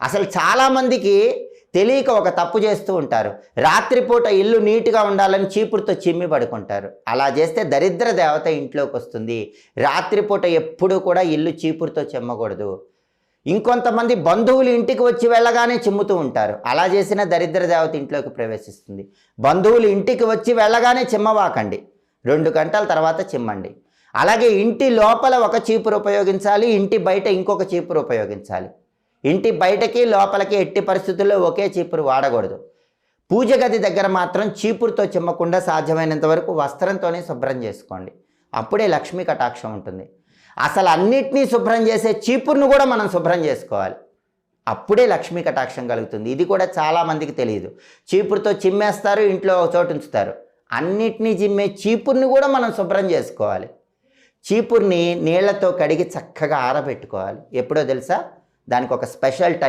అసలు చాలామందికి తెలియక ఒక తప్పు చేస్తూ ఉంటారు. రాత్రిపూట ఇల్లు నీట్‌గా ఉండాలని చీపురుతో చిమ్మి పడుకుంటారు. అలా చేస్తే దరిద్ర దేవత ఇంట్లోకి వస్తుంది. రాత్రిపూట ఎప్పుడూ కూడా ఇల్లు చీపురుతో చిమ్మకూడదు. ఇంకొంతమంది బంధువులు ఇంటికి వచ్చి వెళ్ళగానే చిమ్ముతూ ఉంటారు. అలా చేసిన దరిద్ర దేవత ఇంట్లోకి ప్రవేశిస్తుంది. బంధువులు ఇంటికి వచ్చి వెళ్ళగానే చిమ్మవాకండి. 2 గంటల తర్వాత చిమ్మండి. అలాగే ఇంటి లోపల ఒక చీపురు ఉపయోగించాలి, ఇంటి బయట ఇంకొక చీపురు ఉపయోగించాలి. ఇంటి బయటకి లోపలికి ఎట్టి పరిస్థితుల్లో ఒకే చీపురు వాడకూడదు. పూజ గది దగ్గర మాత్రం చీపురుతో చిమ్మకుండా సాధ్యమైనంత వరకు వస్త్రంతోనే శుభ్రం చేసుకోండి. అప్పుడే లక్ష్మీ కటాక్షం ఉంటుంది. అసలు అన్నిటినీ శుభ్రం చేసే చీపురును కూడా మనం శుభ్రం చేసుకోవాలి. అప్పుడే లక్ష్మీ కటాక్షం కలుగుతుంది. ఇది కూడా చాలామందికి తెలియదు. చీపురుతో చిమ్మేస్తారు, ఇంట్లో ఒక చోటు ఉంచుతారు. అన్నిటినీ చిమ్మే చీపురుని కూడా మనం శుభ్రం చేసుకోవాలి. చీపురుని నీళ్లతో కడిగి చక్కగా ఆరబెట్టుకోవాలి. ఎప్పుడో తెలుసా? దానికి ఒక స్పెషల్ టైం